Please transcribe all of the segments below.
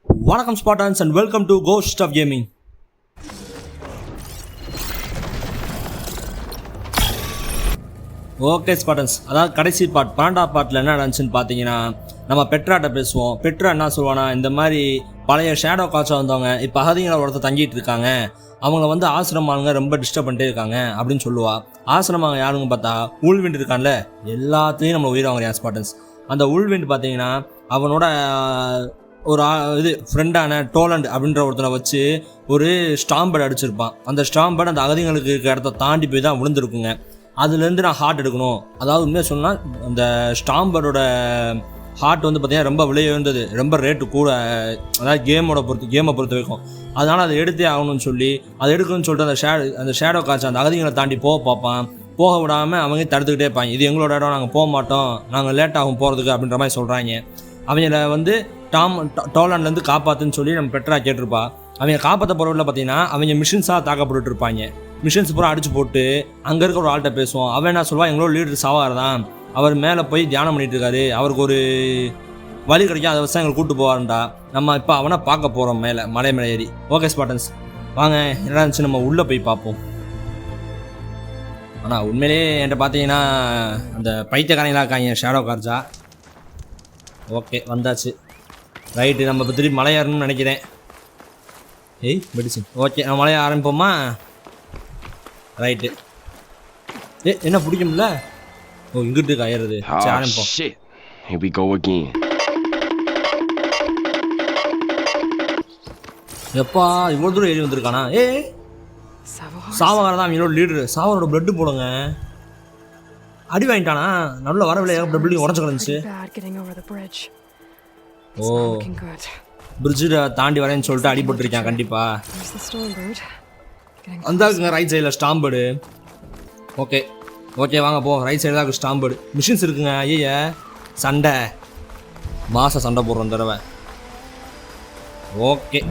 Welcome Spartans and welcome to Ghost of Gaming. Okay Spartans, அதாவது கடைசி part 12ஆம் பார்ட்டில் என்ன நடந்துச்சுன்னு பார்த்தீங்கன்னா, நம்ம பெட்ராட்ட பேசுவோம். பெட்ரா என்ன சொல்லுவானா, இந்த மாதிரி பழைய ஷேடோ காட்சாக வந்தவங்க இப்போ அகதிங்களோட ஒருத்தர் தங்கிட்டு இருக்காங்க, அவங்க வந்து ஆசிரமானுங்க ரொம்ப டிஸ்டர்ப் பண்ணிட்டே இருக்காங்க அப்படின்னு சொல்லுவா. ஆசிரமாங்க யாருங்க பார்த்தா உள்விண்ட் இருக்கான்ல, எல்லாத்துலேயும் நம்ம உயிர் வாங்குறியா ஸ்பாட்டன்ஸ். அந்த உள்விண்ட் பார்த்தீங்கன்னா அவனோட ஒரு இது ஃப்ரெண்டான டோலண்ட் அப்படின்ற ஒருத்தனை வச்சு ஒரு ஸ்டாம்பேர்டு அடிச்சிருப்பான். அந்த ஸ்டாம்பேர்டு அந்த அகதிங்களுக்கு இருக்கிற இடத்த தாண்டி போய் தான் விழுந்துருக்குங்க. அதுலேருந்து நான் ஹார்ட் எடுக்கணும். அதாவது உண்மையாக சொன்னால் அந்த ஸ்டாம்பரோட ஹார்ட் வந்து பார்த்திங்கன்னா ரொம்ப விலை உயர்ந்தது, ரொம்ப ரேட்டு கூட, அதாவது கேமை பொறுத்த வரைக்கும். அதனால் அதை எடுத்தே ஆகணும்னு சொல்லி அதை எடுக்கணும்னு சொல்லிட்டு அந்த ஷேடோ காட்சி அந்த அகதிகளை தாண்டி பார்ப்பான். போக விடாமல் அவங்க தடுத்துக்கிட்டே இருப்பாங்க. இது எங்களோட இடம், நாங்கள் போக மாட்டோம், நாங்கள் லேட் ஆகும் போகிறதுக்கு அப்படின்ற மாதிரி சொல்கிறாங்க. அவங்கள வந்து டோலாண்ட்லேருந்து காப்பாற்றுன்னு சொல்லி நம்ம பெட்ரா கேட்டிருப்பா. அவங்க காப்பாற்ற போகிறவங்கள பார்த்தீங்கன்னா அவங்க மிஷின்ஸாக தாக்கப்பட்டு இருப்பாங்க. மிஷின்ஸ் பூரா அடிச்சு போட்டு அங்கே இருக்க ஒரு ஆள்கிட்ட பேசுவோம். அவன் என்ன சொல்லுவான், எங்களோட லீடர் சவார் தான், அவர் மேலே போய் தியானம் பண்ணிட்டு இருக்காரு, அவருக்கு ஒரு வழி கிடைக்கும், அதை வச்சு எங்களை கூப்பிட்டு போவாருண்டா. நம்ம இப்போ அவனை பார்க்க போகிறோம் மேலே மலை மேலே ஏறி. ஓகே ஸ்பாட்டன்ஸ், வாங்க என்ன இருந்துச்சு நம்ம உள்ளே போய் பார்ப்போம். ஆனால் உண்மையிலே என்கிட்ட பார்த்தீங்கன்னா அந்த பைத்தியக்காரங்களா இருக்காங்க ஷேடோ கார்ஜா. ஓகே வந்தாச்சு, ரைட்டு. நம்ம இப்போ திருப்பி மலை ஏறணும்னு நினைக்கிறேன். ஏய் மெடிசின். ஓகே நம்ம மலையை ஆரம்பிப்போமா? ரைட்டு. என்ன பிடிக்கும்ல? ஓ இங்கிட்டு கயறது. சரி ஆரம்பிப்போம். Here we go again. எப்பா இவ்வளோ தூரம் ஏறி வந்திருக்கானா? சாவகார தான் அவங்களோட லீடரு. சாவரோட பிளட்டு போடுங்க. அடி வாங்கிட்டானா? நல்ல வரவில்லை, பில்டிங் உடஞ்சு கிடந்துச்சு. ஓ பிரிட்ஜில் தாண்டி வரேன்னு சொல்லிட்டு அடிபட்டுருக்கேன் கண்டிப்பா. அந்த ரைட் சைடில் ஸ்டாம்பேர்டு. ஓகே ஓகே வாங்க போ. ரைட் சைடு தான் இருக்குது ஸ்டாம்பேர்டு. மிஷின்ஸ் இருக்குங்க. ஐயா சண்டை சண்டை போடுறோம் தடவை. ஓகே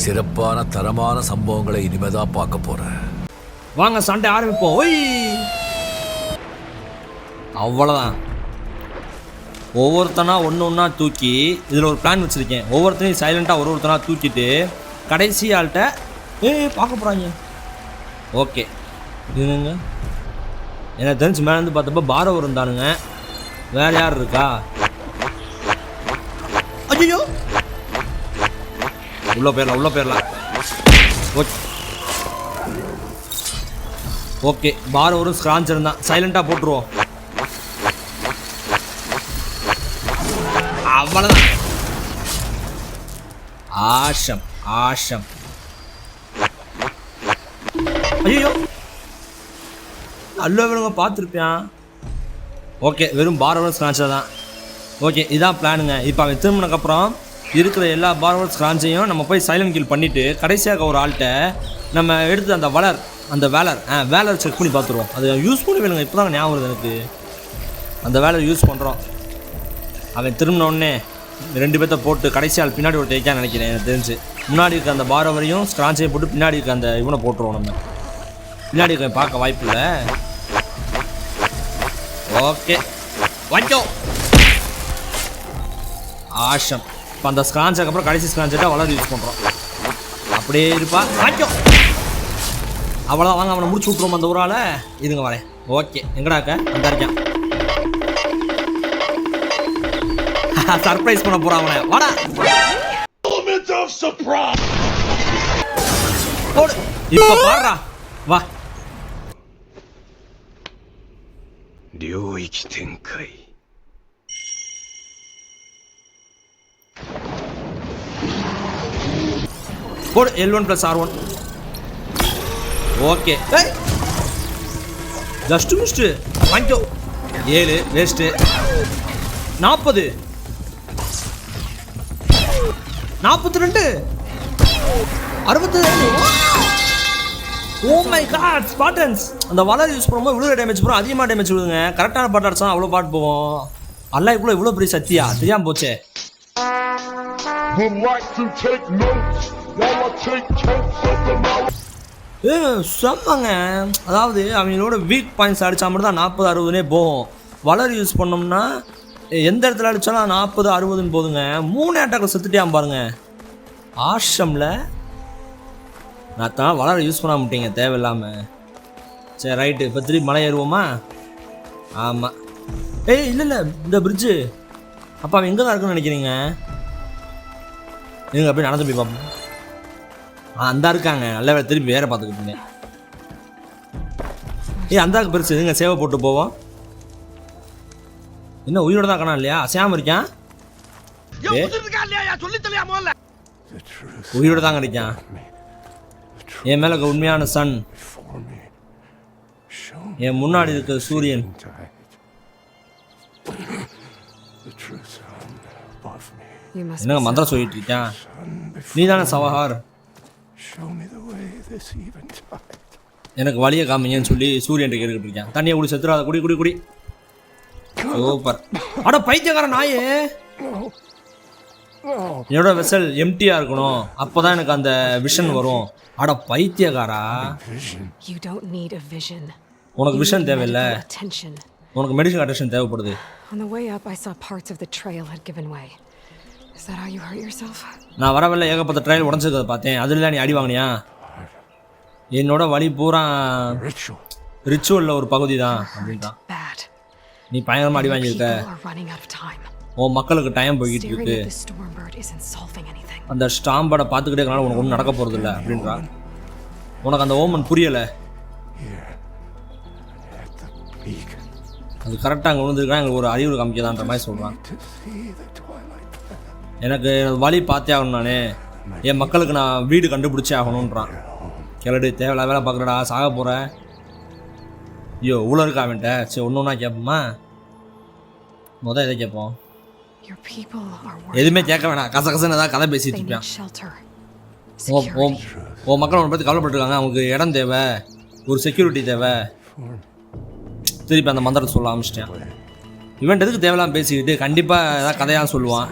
சிறப்பான தரமான சம்பவங்களை இனிமேதான் பார்க்க போறேன். வாங்க சண்டை ஆரம்பிப்போம். ஒய் அவ்வளோதான். ஒவ்வொருத்தனா ஒன்றா தூக்கி இதில் ஒரு பிளான் வச்சுருக்கேன். ஒவ்வொருத்தனையும் சைலண்ட்டாக ஒருத்தனா தூக்கிட்டு கடைசி ஆள்கிட்ட பார்க்க போகிறாங்க. ஓகே இதுங்க எனக்கு தெரிஞ்சு மேலேருந்து பார்த்தப்போ பாரவர் இருந்தானுங்க. வேறு யார் இருக்கா? ஐயோ உள்ளே போயிடலாம். ஓகே ஓகே பாரவரும் ஸ்க்ரான்ச் இருந்தான். சைலண்ட்டாக போட்டுருவோம். அவ்வளோதான். ஆஷம். ஐயோ அல்ல வேணுங்க பார்த்துருப்பேன். ஓகே வெறும் பாரவர் ஸ்க்ரான்ச்சர் தான். ஓகே இதான் பிளானுங்க. இப்போ அவன் திரும்பினதுக்கப்புறம் இருக்கிற எல்லா பாரவர் ஸ்க்ரான்ச்சையும் நம்ம போய் சைலண்ட் கில் பண்ணிவிட்டு கடைசியாக ஒரு ஆள்கிட்ட நம்ம எடுத்து அந்த வேலர் செக் பண்ணி பார்த்துருவோம். அது யூஸ் பண்ணி வேணுங்க. இப்போ தான் ஞாபகம் வருது எனக்கு. அந்த வேலர் யூஸ் பண்ணுறோம். அவன் திரும்பினோடனே 2 பேர்த்த போட்டு கடைசி ஆள் பின்னாடி ஒரு தேய்க்கான்னு நினைக்கிறேன். எனக்கு தெரிஞ்சு முன்னாடி இருக்க அந்த பாரவரையும் ஸ்க்ரான்ச்சையும் போட்டு பின்னாடி இருக்க அந்த இவனை போட்டுருவோம். நம்ம பின்னாடி இருக்க பார்க்க வாய்ப்பு இல்லை. ஓகே வாங்கிக்கோ. ஆஷம். இப்போ அந்த ஸ்க்ரான்ச்சுக்கு அப்புறம் கடைசி ஸ்க்ரான்ச்சாக வளர் யூஸ் பண்ணுறோம். அப்படியே இருப்பா வாங்கிக்கோ. அவ்வளோதான். வாங்க அவனை முடிச்சு விட்ருவோம் அந்த ஊரால். இதுங்க வரேன். ஓகே எங்கடாக்க அந்த இருக்கேன். சர்ப்ரைஸ் பண்ண போறான் அவனை. வாடா. இப்ப பாருடா. வா. ரியோயிகி தென்காய். போடு L1 + R1. Okay just missed. வாங்கிக்கோ. 7 waste. 40 42 62. Oh my god Spartans. அந்த வலர் யூஸ் பண்ணும்போது இவ்வளோ டேமேஜ் போகிறோம். அதிகமாக டேமேஜ் விடுங்க. கரெக்டான பாட்டு அடிச்சா அவ்வளோ பாட்டு போவோம். அல்லா இவ்வளோ பெரிய சத்தியா தெரியாமல் போச்சே. செம்மங்க. அதாவது அவங்களோட வீக் பாயிண்ட்ஸ் அடித்தா மட்டும் தான் 40-60 போகும். வலர் யூஸ் பண்ணோம்னா எந்த இடத்துல அடித்தாலும் 40-60 போதுங்க. 3 அட்டாக்கில் செத்துட்டியாம் பாருங்க. ஆஷம்ல நான் தான் வளர யூஸ் பண்ண மாட்டீங்க தேவையில்லாமல். சரி ரைட்டு, இப்போ திருப்பி மலை ஏறுவோமா? ஆமாம். ஏய் இல்லை இந்த பிரிட்ஜு அப்போ அவன் எங்கே தான் இருக்குன்னு நினைக்கிறீங்க? நீங்கள் அப்படியே நடந்து போய் பார்ப்போம். அந்த இருக்காங்க, நல்ல வேலை திருப்பி வேற பார்த்துக்கிட்டீங்க. அந்தாக்கு பெருசு இதுங்க, சேவை போட்டு போவோம். என்ன உயிரோட தான் காணா இல்லையா? அசையாமல் இருக்கான். உயிரோட தான் கிடைக்கான். என் மேல உண்மையான சன், என் முன்னாடி இருக்க சூரியன். என்னங்க மந்திரம் சொல்லிட்டு இருக்கான்? நீ தானே சவஹார், எனக்கு வழியை காமிங்கன்னு சொல்லி சூரியன் கேட்டுக்கிட்டு இருக்கான். தண்ணியை குடி, செத்துறாத, குடி குடி குடி. சூப்பர். அட பைத்தியக்கார நாயே, என்னோட வெசல் எம்டியா இருக்கணும், அப்பதான் எனக்கு அந்த விஷன் வரும். அட பைத்தியக்காரா, உனக்கு விஷன் தேவையில்லை, உனக்கு மெடிக்கல் அட்டென்ஷன் தேவைப்படுது. நான் வரவில்லை, ஏகப்பட்ட ட்ரையல் உடஞ்சிருக்கிறத பார்த்தேன். அதுல நீ அடி வாங்கினியா? என்னோட வழி பூரா ரிச்சுவல்ல ஒரு பகுதி தான் அப்படின்ட்டான். நீ பயங்கரமா அடி வாங்கியிருக்க, உன் மக்களுக்கு டைம் போய்கிட்டு இருக்கு, அந்த ஸ்டாம்பர்டை பார்த்துக்கிட்டே இருக்கனால உனக்கு ஒன்றும் நடக்க போகிறது இல்லை அப்படின்றான். உனக்கு அந்த ஓமன் புரியலை, அது கரெக்டாக அங்கே விழுந்துருக்கான், எங்களுக்கு ஒரு அறிவு காமிக்கதான்ற மாதிரி சொல்கிறான். எனக்கு வழி பார்த்தே ஆகணும், நானே என் மக்களுக்கு நான் வீடு கண்டுபிடிச்சே ஆகணுன்றான். கிளடு தேவையில்ல வேலை பார்க்குறடா, சாக போகிறேன். ஐயோ இவ்வளோ இருக்கா அவன்கிட்ட? சரி ஒன்று ஒன்றா கேட்போமா? முதல் எதை கேட்போம்? எதுவுமே கேட்க வேணாம், கசகசன்னு ஏதாவது கதை பேசிட்டு இருப்பேன். ஓ மக்கள் அவனை பற்றி கவலைப்பட்டுருக்காங்க, அவங்களுக்கு இடம் தேவை, ஒரு செக்யூரிட்டி தேவை. திருப்பி அந்த மந்திரத்தை சொல்ல ஆரம்பிச்சிட்டேன். இவன் எதுக்கு தேவையில்லாம பேசிக்கிட்டு கண்டிப்பாக ஏதாவது கதையாக சொல்லுவான்.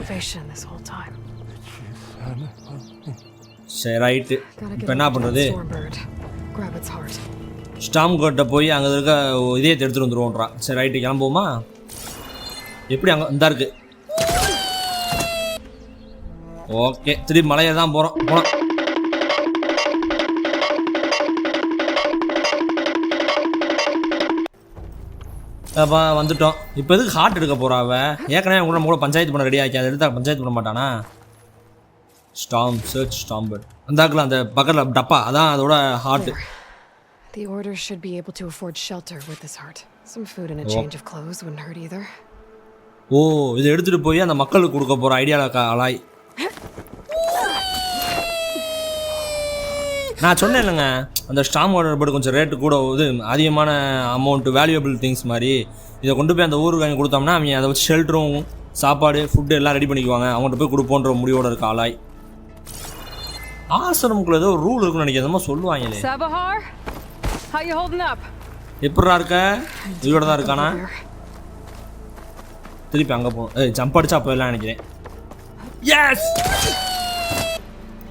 சரி ரைட்டு, இப்போ என்ன பண்ணுறது? ஸ்டாம் கோட்டை போய் அங்கே இருக்க இதயத்தை எடுத்துகிட்டு வந்துடுவோன்றான். சரி ரைட்டு, கிளம்புவோமா? எப்படி அங்கே இந்த இருக்கு? ஓகே, திருப்பி மலையை தான் போகிறோம். அப்போ வந்துட்டோம். இப்போ எதுக்கு ஹார்ட் எடுக்க போகிறாவ? ஏற்கனவே கூட நம்ம கூட பஞ்சாயத்து பண்ண ரெடி ஆக்கி, அதை எடுத்தா பஞ்சாயத்து பண்ண மாட்டானா? ஸ்டாம் சர்ச் ஸ்டாம்பர்ட் அந்த ஆக்கில் அந்த பக்கத்தில் டப்பா, அதான் அதோட heart. The order should be able to afford shelter with this heart. Some food and a change of clothes wouldn't hurt either. ஓ, இதை எடுத்துகிட்டு போய் அந்த மக்களுக்கு கொடுக்க போகிற ஐடியாவில் அலாய். நான் சொன்னேன் இல்லைங்க, அந்த ஸ்டாம் ஆர்டர் கொஞ்சம் ரேட்டு கூட, இது அதிகமான அமௌண்ட்டு, வேல்யூபிள் திங்ஸ் மாதிரி. இதை கொண்டு போய் அந்த ஊருக்கு வாங்கி கொடுத்தோம்னா அவங்க அதை வச்சு ஷெல்டரும் சாப்பாடு ஃபுட்டு எல்லாம் ரெடி பண்ணிக்குவாங்க. அவங்கள்ட்ட போய் கொடுப்போன்ற முடிவோடு இருக்க ஆளாய். ஆசிரமுக்குள்ள ஏதோ ஒரு ரூல் இருக்குன்னு நினைக்கிறதமா சொல்லுவாங்களே. எப்படா இருக்க? இதோட தான் இருக்கானா? திருப்பி அங்கே போகணும். ஜம்ப் அடிச்சா போயிடலாம் நினைக்கிறேன். எஸ்,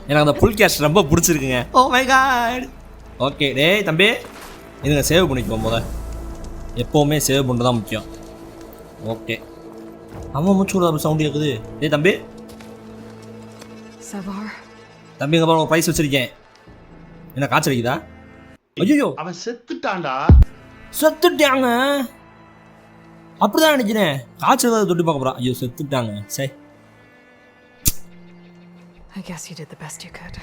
எனக்கு அந்த புல் கேஷ் ரொம்ப பிடிச்சிருக்குங்க. Oh my god. ஓகே டேய் தம்பி, இதுங்க சேவ் பண்ணிக்குவோம். எப்போவுமே சேவ் பண்ணுறது தான் முக்கியம். ஓகே, அவன் மூச்சு விட சவுண்ட் கேட்குது. டேய் தம்பி, தம்பி இங்கே பாரு, ஒரு ப்ரைஸ் வச்சிருக்கேன். என்ன காய்ச்சல் அடிக்குதா? ஐயோ அவன் செத்துட்டான்டா. செத்துட்டாங்க அப்படிதான் நினைக்கிறேன். காய்ச்சல் ஏதாவது தொட்டு பார்க்க போகிறான். ஐயோ செத்துட்டாங்க. சரி, I guess you did the best you could.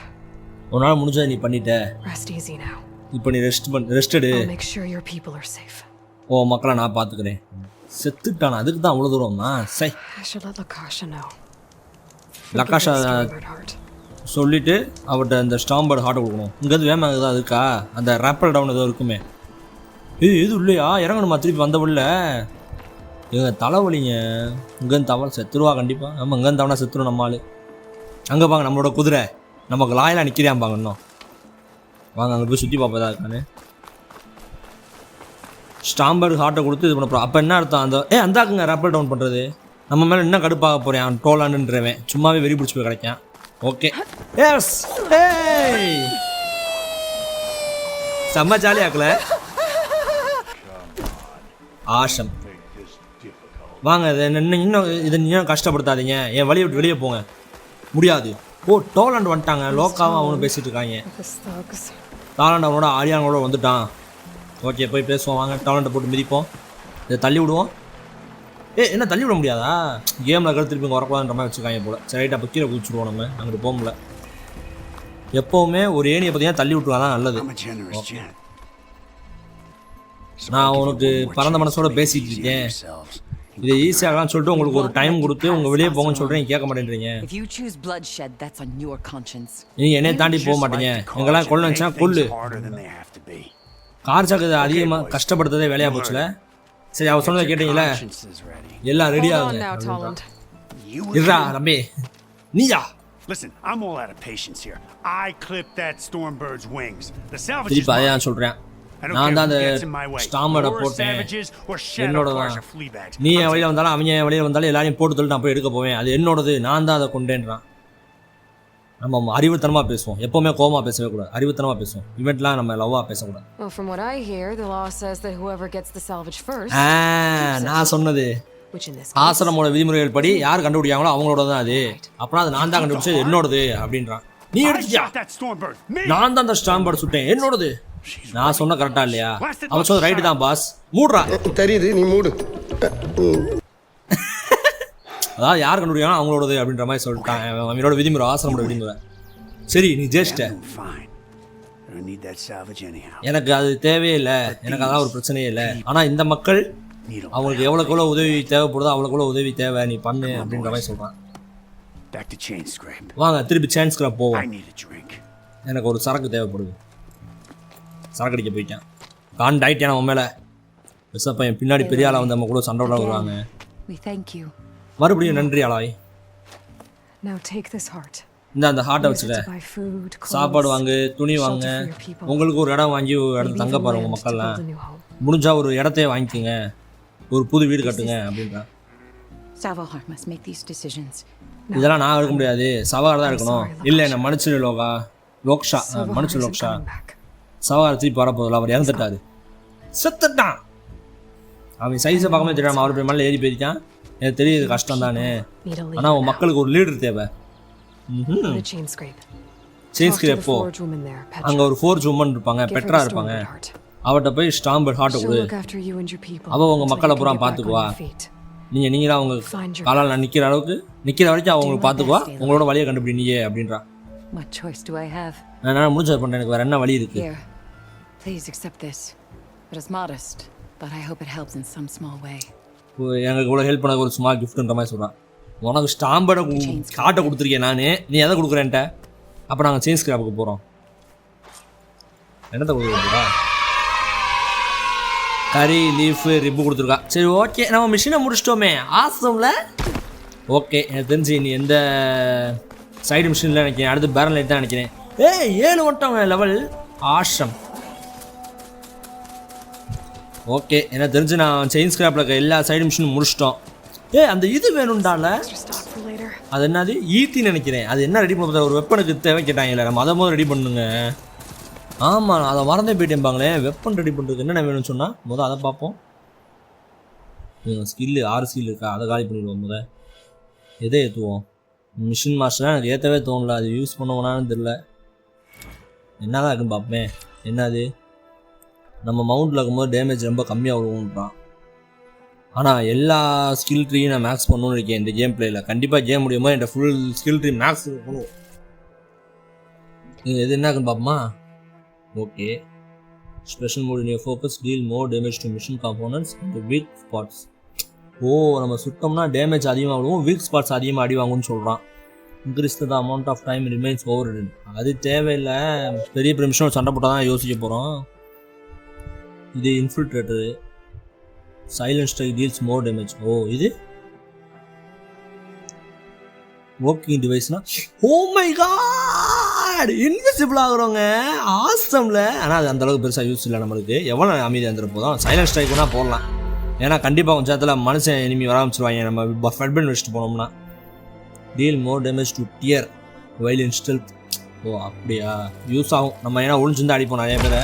உன்னால் முடிஞ்சதை நீ பண்ணிட்ட. Rest easy now. இப்போ நீ ரெஸ்ட் எடு. I'll make sure your people are safe. ஓ மக்களை நான் பார்த்துக்கிறேன். செத்துட்டானா? அதுக்கு தான் அவ்வளோ தூரம்னா? சரி, I should let Lakasha know. லக்காஷா சொல்லிவிட்டு அவர்கிட்ட அந்த ஸ்டாம்பர்ட் ஹார்ட்டை கொடுக்கணும். இங்கேருந்து வேமாக தான் இருக்கா? அந்த ரேப்பல் டவுன் ஏதோ இருக்குமே. இது இல்லையா? இறங்கணுமா திருப்பி வந்த உள்ள? எங்கள் தலைவலிங்க. இங்கேருந்து தவறு செத்துருவா கண்டிப்பாக. நம்ம இங்கேருந்து தவணை செத்துரும் நம்ம ஆள். அங்கே பாங்க நம்மளோட குதிரை, நமக்கு லாயெல்லாம் நிற்கிறாம்பாங்க. இன்னும் வாங்க அங்கே போய் சுற்றி பார்ப்பதா இருக்கானு. ஸ்டாம்பர்ட் ஹார்ட்டை கொடுத்து இது பண்ண போகிறோம். அப்போ என்ன அர்த்தம்? அந்த அந்தாக்குங்க ரேப்பல் டவுன் பண்ணுறது. நம்ம மேலே இன்னும் கடுப்பாக போகிறேன். அவன் டோலாண்டுன்றவன் சும்மாவே வெறி பிடிச்சி போய் கிடைக்கான். ஓகே, எஸ், செம்ம ஜாலியாக்கல. ஆஷம். வாங்க, இன்னும் இதை இன்னும் கஷ்டப்படுத்தாதீங்க. என் வழியை விட்டு வெளியே போங்க. முடியாது, ஓ டோலண்ட் வந்துட்டாங்க. லோக்காவும் அவனும் பேசிகிட்டு இருக்காங்க. With his thugs. டாலண்ட் அவனோட ஆரியானோட வந்துட்டான். ஓகே போய் பேசுவோம் வாங்க. டாலண்ட்டை போட்டு மிதிப்போம். இதை தள்ளி விடுவோம். என்ன தள்ளி விட முடியாதா? கேமில் இருக்கிற திருப்பி இங்கே வரக்கூடாதுன்ற மாதிரி வச்சுருக்காங்க போல். சரி ரைட் அப்போ கீழே குதிச்சுருவோம். நம்ம அங்கிட்டு போக முடியல. எப்போவுமே ஒரு ஏணியை பார்த்தீங்கன்னா தள்ளி விட்டுருவாங்க தான் நல்லது. நான் உனக்கு பரந்த மனசோட பேசிகிட்டு இருக்கேன். இது ஈஸியாகலாம் சொல்லிட்டு உங்களுக்கு ஒரு டைம் கொடுத்து உங்கள் வெளியே போங்கன்னு சொல்கிறேன். நீங்கள் கேட்க மாட்டேன்றீங்க. If you choose bloodshed, that's on your conscience. நீங்கள் என்னையை தாண்டி போக மாட்டீங்க. எங்கெல்லாம் கொள்ள நினச்சா கொல்லு. கார்ஜாக்கு அதிகமாக கஷ்டப்படுத்ததே வேலையாக போச்சுல. சரி அவர் சொன்னதை கேட்டீங்களே, எல்லாம் ரெடி Hold on ஆகுங்க. now, Toland. இருடா ரம்பி நீயா? Listen, I'm all out of patience here. I clipped that Stormbird's wings. The salvage is திருப்பி mine. அதையா சொல்கிறேன். I don't நான் care தான் who அந்த gets in my way. ஸ்டாமரை Or போட்டேன். savages or shadow என்னோட cars தான். or flea bags. நீ என் வழியில் வந்தாலும் அவங்க என் வழியில் வந்தாலும் எல்லாரையும் போட்டு தள்ளி நான் போய் எடுக்க போவேன். அது என்னோடது. நான் தான் அதை கொண்டேன்றான். நம்ம அறிவுத்தனமாக பேசுவோம். எப்போவுமே கோவமாக பேசவே கூடாது. அறிவுத்தனமாக பேசுவோம். இவெண்ட்லாம் நம்ம லவ்வாக பேசக்கூடாது. Well, from what I hear, the law says that whoever gets the salvage first, நான் சொன்னது which in this ஆசிரமோட விதிமுறைகள் படி யார் கண்டுபிடிக்காங்களோ அவங்களோட தான் அது. அப்புறம் அது நான் தான் கண்டுபிடிச்சது என்னோடது அப்படின்றான். நீ I எடுத்துட்டியா? shot that Stormbird. Me! நான் தான் அந்த ஸ்டாம்பர்ட் சுட்டேன் என்னோடது. நான் சொன்ன கரெக்டா இல்லையா? அவன் சொன்ன ரைட்டு தான் பாஸ். மூடுறா. தெரியுது நீ மூடு. அதாவது யார் கண்டுபிடிக்காங்களோ அவங்களோடது அப்படின்ற மாதிரி சொல்லிட்டான். அவனோட விதிமுறை, ஆசிரமோட விதிமுறை. சரி நீ ஜெயிச்சிட்ட. Fine. I don't need that salvage anyhow. எனக்கு அது தேவையே இல்லை. எனக்கு அதான் ஒரு பிரச்சனையே இல்லை. ஆனால் இந்த மக்கள் அவங்களுக்கு எவ்வளோக்கு உதவி தேவைப்படுதோ அவ்வளோக்குள்ள உதவி தேவை. நீ பண்ணு அப்படின்ற மாதிரி சொல்கிறான். Back to Chain Scrape. வாங்க திருப்பி சான்ஸ் கிளப் I போவோம். need a drink. எனக்கு ஒரு சரக்கு தேவைப்படுது. சரக்கு அடிக்க போயிட்டேன். காண்ட் ஆயிட்டேன் நம்ம மேலே. விசப்பையன் பின்னாடி பெரிய ஆளாக வந்து நம்ம கூட சண்டை விட வருவாங்க. We thank you. மறுபடியும் நன்றி ஆளாய். Now take this heart. இந்த அந்த ஹார்ட்டை Use it வச்சுக்க. to buy food, சாப்பாடு clothes, வாங்கு, துணி வாங்க. shelter for your people. உங்களுக்கு ஒரு இடம் வாங்கி ஒரு இடத்துல maybe தங்க even பாருங்க land உங்கள் to மக்கள்லாம். build a new home. முடிஞ்சா ஒரு இடத்தையே வாங்கிக்கோங்க. ஒரு புது வீடு கட்டுங்க அப்படின்றான். Savohar must make these decisions. இதெல்லாம் நான் எடுக்க முடியாது. சவார் தான் எடுக்கணும். இல்லை என்ன மனுஷன் லோக்ஷா Savohar மனுஷன் isn't லோக்ஷா coming back. சவார் திருப்பி வரப்போதில்ல. அவர் இறந்துட்டாரு. செத்துட்டான். அவன் சைஸை பார்க்கவே தெரியாமல் அவர் போய் மேலே ஏறி போயிருக்கான். எனக்கு தெரியுது கஷ்டம் தானே. Need a leader ஆனால் உன் now. மக்களுக்கு ஒரு லீடர் தேவை. The chain scrape. Change Talk to the எப்போ forge woman there, Petra. அங்கே ஒரு ஃபோர்ஜ் உமன் இருப்பாங்க, Give her பெட்ரா the இருப்பாங்க. Stormbird heart. அவட்ட போய் ஸ்டாம்பர்ட் ஹார்ட்டை She'll கொடு. look after you and your people அவள் உங்கள் until மக்களை you பூரா can get back on பார்த்துக்குவா. your feet. நீங்களாம் அவங்க Find your காலால் நிற்கிற அளவுக்கு நிற்கிற வரைக்கும் அவங்களுக்கு பார்த்துக்குவா. உங்களோட வழியை கண்டுபிடி நீயே அப்படின்றா. What choice do I have? நான் முடிஞ்சது பண்ணுறேன். எனக்கு வேறு என்ன வழி இருக்கு? Here, please accept this. It is modest, but I hope it helps in some small way. எனக்கு இவ்வளோ ஹெல்ப் பண்ண ஒரு ஸ்மால் கிஃப்ட்ன்ற மாதிரி சொல்கிறான். உனக்கு ஸ்டாம்பர்டை காட்டை கொடுத்துருக்கேன் நான். நீ எதை கொடுக்குறேன்ட்ட? அப்போ நாங்கள் சேஞ்ச் ஸ்கிராப்புக்கு போகிறோம். என்னத்தை கொடுக்குறா? கறி லீஃபு ரிப்பு கொடுத்துருக்கா. சரி ஓகே நம்ம மிஷினை முடிச்சிட்டோமே. ஆசம்ல. ஓகே எனக்கு தெரிஞ்சு நீ எந்த சைடு மிஷினில் நினைக்கிறேன். அடுத்து பேரன் லைட் தான் நினைக்கிறேன். 7 வந்துட்டவங்க லெவல். ஆஷம். ஓகே எனக்கு தெரிஞ்சு நான் செயின் ஸ்கிராப்பில் இருக்க எல்லா சைடு மிஷினும் முடிச்சிட்டோம். அந்த இது வேணும்டால. Extra stock for later. அது என்னது ஈட்டின்னு நினைக்கிறேன். அது என்ன ரெடி பண்ண ஒரு வெப்பனுக்கு தேவை கேட்டாங்கல்ல. நம்ம அதை முதல் ரெடி பண்ணுங்க. ஆமாம் அதை மறந்தே போயிட்டேன்பாங்களே. வெப்பன் ரெடி பண்ணுறதுக்கு என்னென்ன வேணும்னு சொன்னால் முதல் அதை பார்ப்போம். ஸ்கில்லு 6 ஸ்கில் இருக்கா? அதை காலி பண்ணிடுவோம். முதல் எதை ஏற்றுவோம்? மிஷின் மாஸ்டர்லாம் எனக்கு ஏற்றவே தோணல. அது யூஸ் பண்ணுவோனான்னு தெரில. என்ன தான் இருக்குன்னு பார்ப்பேன். என்னது நம்ம மவுண்டில் இருக்கும்போது டேமேஜ் ரொம்ப கம்மியாக வருவோன்றான். ஆனால் எல்லா ஸ்கில் ட்ரீயும் நான் மேக்ஸ் பண்ணணும்னு இருக்கேன் இந்த கேம் பிளேயில். கண்டிப்பாக கேம் முடியுமோ என் ஃபுல் ஸ்கில் ட்ரீ மேக்ஸ் பண்ணணும். எது என்ன இருக்குன்னு பார்ப்போமா? Okay special mode in focus deal more damage to machine components and weak spots. நம்ம சுட்டோம்னா டேமேஜ் அதிகமாக விடுவோம், வீக் ஸ்பாட்ஸ் அதிகமாக அடி வாங்கும்னு சொல்கிறான். Increase the amount of time remains over. அது தேவையில்லை. பெரிய பெரிய மிஷின் சண்டை போட்டால் தான் யோசிக்க போகிறோம். இது infiltrator. Silent strike deals more damage. இது ஒர்க்கிங் டிவைஸ்னா மை காட் இன்விசிபிள் ஆகுறோங்க. ஆசம்ல. ஆனால் அது அந்தளவுக்கு பெருசாக யூஸ் இல்லை நம்மளுக்கு. எவ்வளோ அமைதியாக இருந்துட போதும். சைலண்ட் ஸ்ட்ரைக்குனா போடலாம். ஏன்னா கண்டிப்பாக கொஞ்சம் நேரத்தில் மனுஷன் இனிமேல் வர ஆரம்பிச்சிருவாங்க. நம்ம ஃபட்பன் வச்சுட்டு போனோம்னா. Deal more damage to dear while in stealth. அப்படியா யூஸ் ஆகும். நம்ம ஏன்னா ஒழிஞ்சிருந்து அடிப்போம் நிறைய பேரை.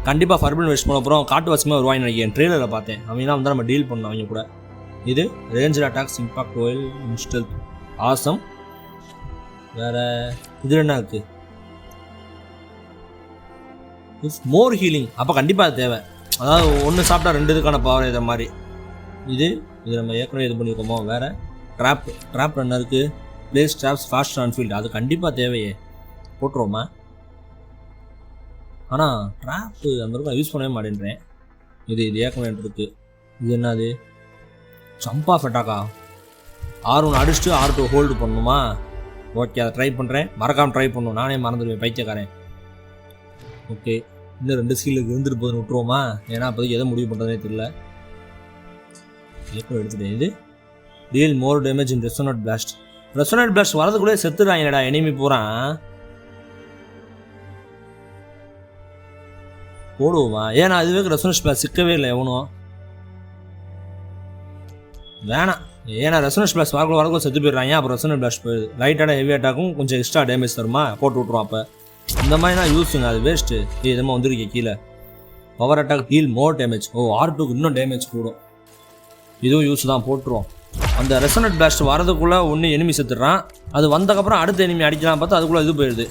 கண்டிப்பாக ஃபர்பன் வெஸ்ட் போன அப்புறம் காட்டு வசமாக வருவாங்க நினைக்கிறேன். ட்ரெயிலரில் பார்த்தேன். அவங்களாம் வந்து நம்ம டீல் பண்ணோம் அவங்க கூட. இது ranger attacks impact while in stealth. Awesome. வேறு இது என்ன இருக்குது? It's more healing. அப்போ கண்டிப்பாக அது தேவை. அதாவது ஒன்று சாப்பிட்டா 2 இதுக்கான பவர் இதை மாதிரி. இது நம்ம ஏற்கனவே இது பண்ணியிருக்கோமோ. வேறு ட்ராப் என்ன இருக்குது? Place drops fast on field. அது கண்டிப்பாக தேவையே. போட்டுருவோமா? ஆனால் ட்ராப்பு அந்த அளவுக்கு யூஸ் பண்ணவே மாட்டேன்றேன். இது ஏற்கனவே இருக்குது. இது என்னது? சம்பா ஃபெட்டாக்கா. R1 அடிச்சுட்டு R2 ஹோல்டு பண்ணணுமா? ஓகே, அதை ட்ரை பண்ணுறேன். மறக்காமல் ட்ரை பண்ணணும். நானே மறந்துடுவேன், பைத்தியக்காரன். ஓகே, இன்னும் 2 ஸ்கில்லுக்கு இருந்துட்டு போதுன்னு விட்டுருவோமா? ஏன்னா அப்போதைக்கு எதை முடிவு பண்ணுறதே தெரியல. ஏற்கனவே எடுத்துட்டேன். இது deal more damage in resonate blast. Resonate blast வரதுக்குள்ளே செத்துறாங்கடா எனிமி போகிறான். போடுவோமா? ஏன்னா அதுவே ரெசோனன்ஸ் பிளாஸ் சிக்கவே இல்லை எவனும். வேணாம், ஏன்னா ரெசோனன்ஸ் பிளாஸ் வரக்குள்ள செத்து போயிடுறாங்க. அப்புறம் ரெசோனன்ஸ் பிளாஸ் போயிடுது. லைட்டான ஹெவி அட்டாக்கும் கொஞ்சம் எக்ஸ்ட்ரா டேமேஜ் தருமா? போட்டு விட்ருவோம். அப்போ இந்த மாதிரினா யூஸுங்க, அது வேஸ்ட்டு. இதமாக வந்துருக்கு கீழே. Power attack deal more damage. R2க்கு இன்னும் டேமேஜ் கூடும். இதுவும் யூஸ் தான், போட்டுருவோம். அந்த ரெசோனன்ட் பிளாஸ்ட் வரதுக்குள்ளே ஒன்று எனிமி செத்துடுறான். அது வந்தக்கப்புறம் அடுத்த எனிமி அடிக்கலாம் பார்த்தா அதுக்குள்ளே இது போயிடுது.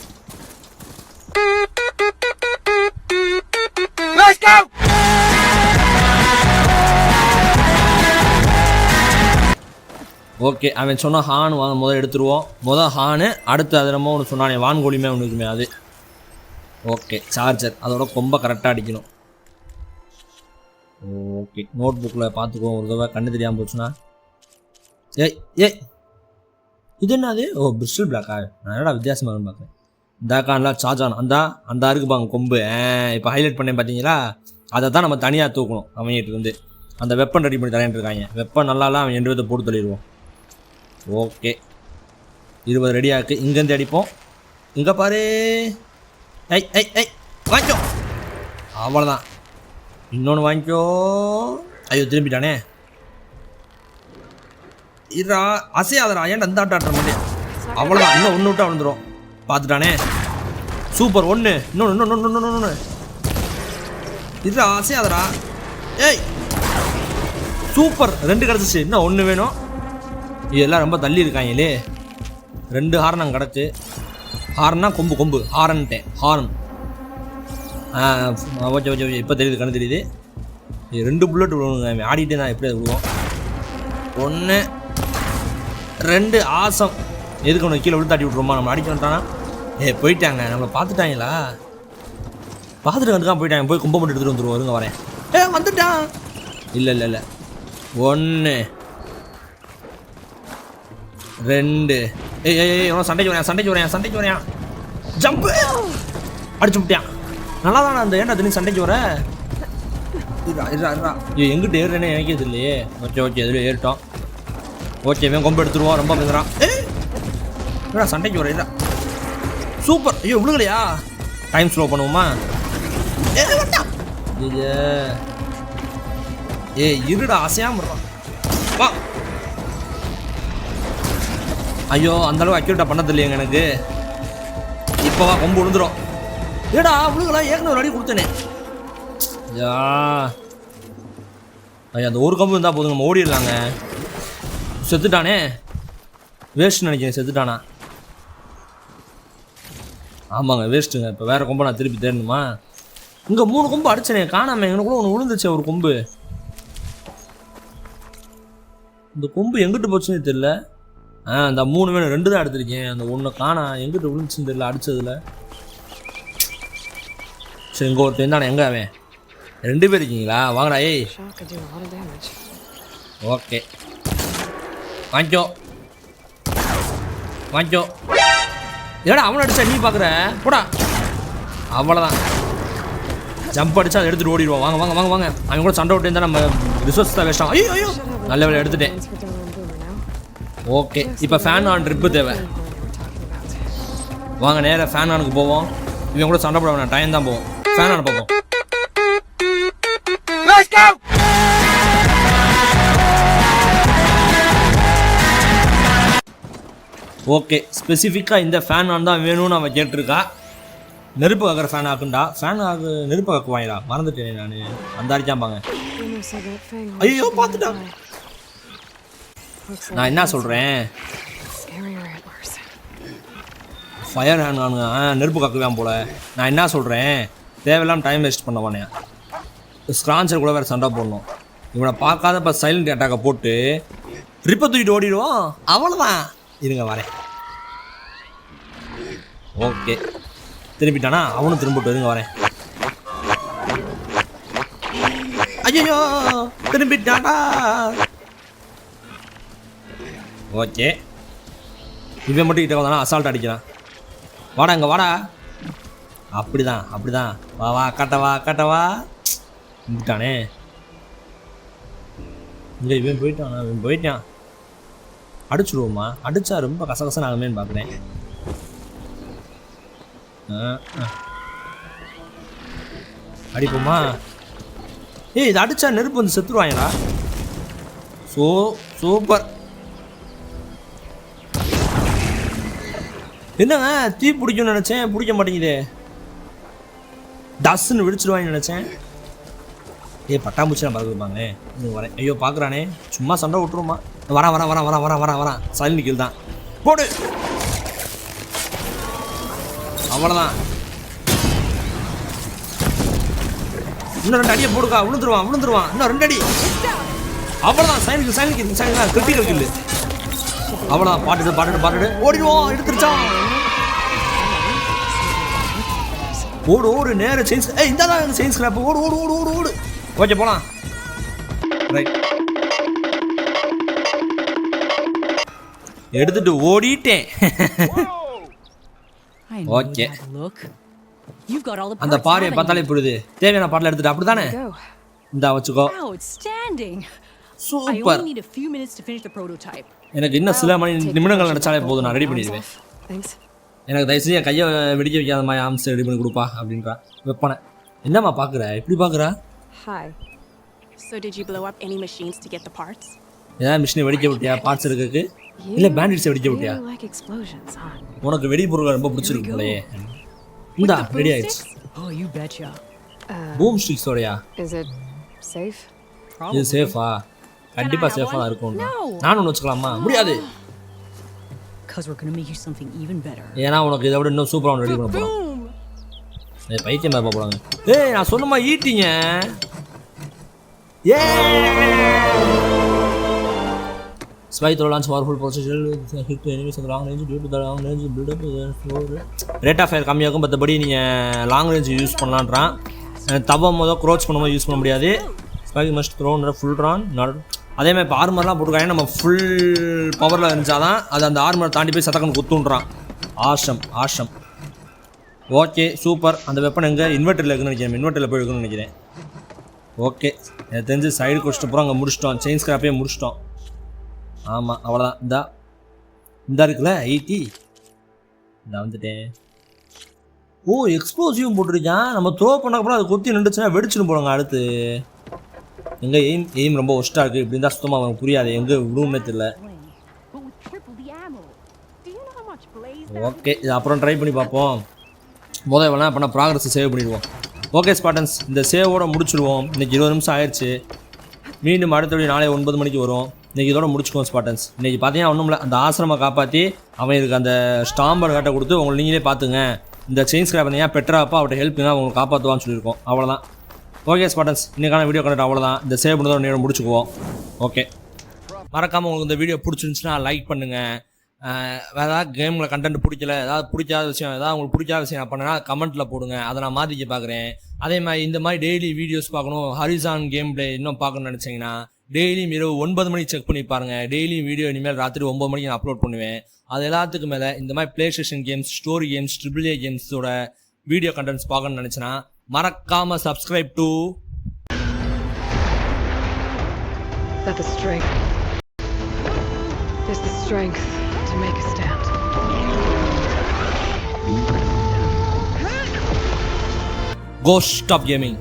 ஓகே, அவன் சொன்ன ஹான் முதல் எடுத்துருவோம். ஹானு அடுத்து அது நம்ம ஒன்று சொன்னானே வான்கோழியுமே ஒன்று இருக்குமே அது. ஓகே, சார்ஜர் அதோட கொம்ப கரெக்டாக அடிக்கணும். ஓகே, நோட் புக்கில் பார்த்துக்குவோம். ஒரு தடவை கண்ணு தெரியாமல் போச்சுன்னா. ஏய் இது என்னது? பிரிஸ்டல் பிளாக்கா? நான் என்னடா வித்தியாசமாக பார்க்குறேன். இந்தாக்கான்லாம் சார்ஜான் அந்த இருக்குப்பாங்க கொம்பு. இப்போ ஹைலைட் பண்ணேன் பார்த்தீங்களா? அதை தான் நம்ம தனியாக தூக்கணும். அவங்ககிட்ட இருந்து அந்த வெப்பன் ரெடி பண்ணி தரேன் இருக்காங்க. வெப்பன் நல்லாலாம் அவன் 2 போட்டு தள்ளிடுவோம். ஓகே, 20 ரெடியாக இருக்குது. இங்கேருந்து அடிப்போம். இங்கே பாரு. வாங்கிக்கோ. அவ்வளோதான். இன்னொன்று வாங்கிக்கோ. ஐயோ, திரும்பிட்டானே. இதா அசையாதரா. ஏன்டா அந்த ஆட்ட முடியும்? அவ்வளோதான். இன்னும் ஒன்று விட்டா விழுந்துடும். பார்த்துட்டானே. சூப்பர். ஒன்று இன்னொன்று இதா அசையாதரா. ஏய் சூப்பர், 2 கிடச்சிச்சு. இன்னும் 1 வேணும். இதெல்லாம் ரொம்ப தள்ளி இருக்காங்களே. 2 ஹார்ன் கிடச்சி. ஹார்னா கொம்பு ஹாரன்ட்டேன். ஹார்ன். ஓகே, இப்போ தெரியுது, கண்ணு தெரியுது. 2 புல்லட் விழுவுங்க. ஆடிட்டே தான் எப்படி அது விழுவோம். 1 2 ஆசம். எதுக்கு ஒன்று கீழே விழுத்தாட்டி விட்ருவோமா? நம்ம அடிக்க வந்துட்டானா? போயிட்டாங்க. நம்மளை பார்த்துட்டாங்களா? பார்த்துட்டு வந்துக்காம போயிட்டாங்க. போய் கும்பம் மட்டும் எடுத்துகிட்டு வந்துடுவோம். வருங்க, வரேன். வந்துட்டான். இல்லை 1 2. சண்டைக்கு வரையான். ஜம்பு அடிச்சு விட்டியான். நல்லா தானே அந்த. ஏன்டா திடீர்னு சண்டைக்கு வர? எங்கிட்ட ஏறுறேன்னு எனக்கே தெரியலையே. ஓகே எதுல ஏறிட்டோம். ஓகே, இவன் கொம்பு எடுத்துருவோம். ரொம்ப பேசுகிறான். சண்டைக்கு வர. சூப்பர். ஐயோ விழுகலையா? டைம் ஸ்லோ பண்ணுவோமா? இருடா, அசையாம வா. ஐயோ, அந்தளவு அக்யூரேட்டாக பண்ண தெரியலையங்க எனக்கு. இப்போவா கொம்பு விழுந்துடும். ஏடா விழுகலாம். ஏற்கனவே ஒரு அடி கொடுத்தேனே. ஐயா, அந்த ஒரு கொம்பு இருந்தால் போதும், நம்ம ஓடிடலாங்க. செத்துட்டானே. வேஸ்ட் நினைக்கிறேன். செத்துட்டானா? ஆமாங்க, வேஸ்ட்டுங்க. இப்போ வேறு கொம்பை நான் திருப்பி தேடணுமா? இங்கே 3 கொம்பு அடிச்சனே, காணாம. எங்களுக்கு கூட ஒன்று விழுந்துச்சு ஒரு கொம்பு. இந்த கொம்பு எங்கிட்டு போச்சுன்னு தெரியல. அந்த 3 வேணும். 2 தான் எடுத்திருக்கேன். அந்த 1 காணா. எங்கிட்ட விழுந்துச்சுன்னு தெரியல அடித்ததில். சரி, இங்கே ஒருத்தர் இருந்தானே. எங்கே அவன்? 2 பேர் இருக்கீங்களா? வாங்கடா. ஓகே, வாங்கிக்கோ. ஏடா அவனை அடிச்சா நீ பார்க்குற? போடா. அவ்வளோதான். ஜம்ப் அடிச்சா அதை எடுத்துகிட்டு ஓடிடுவோம். வாங்க. அவன் கூட சண்டை விட்டு இருந்தால் நம்ம ரிசோர்ஸ் தான் வேஸ்ட் ஆகும். ஐயோ நல்ல வேலை எடுத்துட்டேன். ஓகே, இப்போ ஃபேன் ஆன் ட்ரிப்பு தேவை. வாங்க, நேராக ஃபேன் ஆனுக்கு போவோம். இவன் கூட சண்டை போட வேணாம். டைம் தான் போவோம். ஃபேன் ஆன் பார்ப்போம். ஓகே, ஸ்பெசிஃபிக்காக இந்த ஃபேன் ஆன் தான் வேணும்னு அவன் கேட்டிருக்கா. நெருப்பு காக்கிற ஃபேன் ஆக்குண்டா. ஃபேன் ஆகு நெருப்பு காக்குவாங்களா? மறந்துட்டேன் நான். அந்த அடிக்காம்பாங்க. ஐயோ, பார்த்துட்டான். நான் என்ன சொல்கிறேன்? ஃபயர் ஹேண்ட் ஆனுங்க நெருப்பு கக்குவான் போல. நான் என்ன சொல்கிறேன், தேவையில்லாமல் டைம் வேஸ்ட் பண்ணவானே. ஸ்க்ரான்ச்சர் கூட வேறு சண்டை போடணும். இவனை பார்க்காத இப்போ சைலண்ட் அட்டாக்கை போட்டு ட்ரிப்பை தூக்கிட்டு ஓடிடுவோம். அவ்வளோதான். இருங்க வரேன். ஓகே திரும்பிட்டானா, அவனும் திரும்பிட்டு இருங்க வரேன். ஐயோ திரும்பிட்டாடா. ஓகே இவன் மட்டும் கிட்ட வந்தானா அசால்ட் அடிக்கிறான். வாடா இங்கே வாடா. அப்படிதான் அப்படிதான். வா வா கட்டவா விட்டானே. இல்லை இவன் போயிட்டான். அடிச்சுடுவோமா? அடித்தா ரொம்ப கசகசன் ஆகுமேன்னு பார்க்குறேன். அடிப்போமா? ஏய் இது அடித்தா நெருப்பு வந்து செத்துருவாங்களா? சூப்பர். என்னங்க தீ பிடிக்கும்னு நினச்சேன், பிடிக்க மாட்டேங்குதே. டஸ்ன்னு விடிச்சிடுவாங்கன்னு நினச்சேன். பட்டாம்பூச்சிலாம் பார்த்துருப்பாங்க. இது வரேன். ஐயோ பார்க்குறானே, சும்மா சண்டை விட்டுருமா? வரேன். சைலண்ட் கில் தான். போடு. அவ்வளோதான். இன்னும் 2 அடியை போடுக்கா. விழுந்துருவான். இன்னும் 2 அடி. அவ்வளோதான். சைலண்ட் கில் கிரிட்டிக்கல் கில்லு. அவ்வளோதான். பாட்டுட்டு ஓடிடுவோம். எடுத்துருச்சான். ஓடு நேர செயின்ஸ். இந்த தான் செயின்ஸ் ஸ்கிராப். ஓடு. ஓகே போலாம். ரைட் எடுத்துட்டு ஓடிட்டேன். ஓகே அந்த பாறையை பார்த்தாலே புரியுது. தேவையான பாட்டில் எடுத்துட்டு அப்படித்தானே. இந்த வச்சுக்கோ. சூப்பர். எனக்கு இன்னும் சில நிமிடங்கள் நினைச்சாலே போதும், நான் ரெடி பண்ணிடுவேன். எனக்கு தயவுசெய்து என் கையை வெடிக்க வைக்காத மாதிரி ஆம்ஸ் ரெடி பண்ணி கொடுப்பா அப்படின்றா. வெப்பனை என்னம்மா பார்க்குற, இப்படி பார்க்குறா? Hi. So did you blow up any machines to get the parts? ஏதாவது மிஷினை வெடிக்க விட்டியா பார்ட்ஸ் இருக்குக்கு? இல்லை பேண்டிட்ஸை வெடிக்க விட்டியா? உனக்கு வெடிபொருள் ரொம்ப பிடிச்சிருக்கு போலயே. இந்தா ரெடி ஆயிடுச்சு. Oh, you betcha. பூம் ஸ்டிக்ஸோடையா? Is it safe? இது சேஃபா? கண்டிப்பாக சேஃபாக தான் இருக்கும். நானும் ஒன்று வச்சுக்கலாமா? முடியாது. Because we're going to make you something even better. ஏன்னா உனக்கு இதை விட இன்னும் சூப்பராக ஒன்று ரெடி பண்ண போகிறோம். பைத்தியம் மாதிரி போகிறாங்க. ஏய் நான் சொன்னமா ஈட்டிங்க. A spy throw launch powerful position hit enemies அந்த long range due to the long range build up rate of fire கம்மியாகும். மற்றபடி நீங்கள் லாங் ரேஞ்ச் யூஸ் பண்ணலான்றான். தவம் போதோ க்ரோச் பண்ணும்போது யூஸ் பண்ண முடியாது. ஸ்பை மஸ்ட் த்ரோன்ற ஃபுல் ட்ரான் அதேமாதிரி இப்போ ஆர்மர்லாம் போட்டுருக்காங்க. நம்ம ஃபுல் பவரில் இருந்துச்சா தான் அது அந்த ஆர்மரை தாண்டி போய் சத்தக்கன் குத்துன்றான். ஆஷம். Okay super. அந்த வெப்பன் எங்கே இன்வெர்ட்டரில் இருக்குன்னு நினைக்கிறேன். இன்வெர்ட்டரில் போய் இருக்குன்னு நினைக்கிறேன். ஓகே எனக்கு தெரிஞ்சு சைடு குடிச்சிட்டு போகிறோம். அங்கே முடிச்சிட்டோம். செயின் ஸ்கிராப்பே முடிச்சிட்டோம். ஆமாம் அவ்வளோதான். இந்த இருக்குல்ல 80. நான் வந்துட்டேன். ஓ எக்ஸ்ப்ளோசிவும் போட்டிருக்கான். நம்ம த்ரோ பண்ணக்கப்புறம் அது கொத்தி நின்றுச்சுன்னா வெடிச்சுன்னு போடுங்க. அடுத்து எங்கே எய்ம் ரொம்ப ஒஸ்ட்டாக இருக்குது. இப்படி இருந்தால் சுத்தமாக அவனுக்கு புரியாது. எங்கே விடுவோமே தெரியல. ஓகே இது அப்புறம் ட்ரை பண்ணி பார்ப்போம். முதல் வேணா பண்ண ப்ராக்ரஸை சேவ் பண்ணிடுவோம். ஓகே ஸ்பாட்டன்ஸ் இந்த சேவோட முடிச்சுடுவோம். இன்றைக்கி 20 நிமிஷம் ஆயிடுச்சு. மீண்டும் அடுத்தபடி நாளை 9 மணிக்கு வரும். இன்றைக்கி இதோட முடிச்சுக்குவோம் ஸ்பாட்டன்ஸ். இன்றைக்கி பார்த்தீங்கன்னா ஒன்றும் இல்லை, அந்த ஆசிரமை காப்பாற்றி அவங்களுக்கு அந்த ஸ்டாம்பர் கட்டை கொடுத்து உங்களை நீங்களே பார்த்துங்க. இந்த செயின் ஸ்கிராப் ஏன் பெட்ராப்பா அவர்கிட்ட ஹெல்ப்புங்க அவங்க காப்பாற்றுவான்னு சொல்லியிருக்கோம். அவ்வளோதான். ஓகே ஸ்பாட்டன்ஸ் இன்றைக்கான வீடியோ கண்டக்ட் அவ்வளோதான். இந்த சேவ் பண்ணதோட நேரம் முடிச்சுக்குவோம். ஓகே மறக்காமல் உங்களுக்கு இந்த வீடியோ பிடிச்சிருந்துச்சுன்னா லைக் பண்ணுங்கள். வேறு ஏதாவது கேமில் கண்டென்ட் பிடிக்கல, ஏதாவது பிடிக்காத விஷயம், ஏதாவது உங்களுக்கு பிடிக்காத விஷயம் நான் பண்ணேன்னா கமெண்ட்டில் போடுங்க. அதை நான் மாற்றிக்க பார்க்குறேன். அதே மாதிரி இந்த மாதிரி டெய்லி வீடியோஸ் பார்க்கணும், ஹரிசான் கேம் பிளே இன்னும் பார்க்கணும்னு நினச்சிங்கன்னா டெய்லியும் இரவு 9 மணிக்கு செக் பண்ணி பாருங்கள். டெய்லியும் வீடியோ இனிமேல் ராத்திரி 9 மணிக்கு நான் அப்லோட் பண்ணுவேன். அது எல்லாத்துக்கும் மேலே இந்த மாதிரி PlayStation games, story games, AAA கேம்ஸோட வீடியோ கண்டென்ட்ஸ் பார்க்கணும்னு நினச்சின்னா மறக்காமல் subscribe to That the strength. There's the strength to make a stand. Ghost Stop Gaming.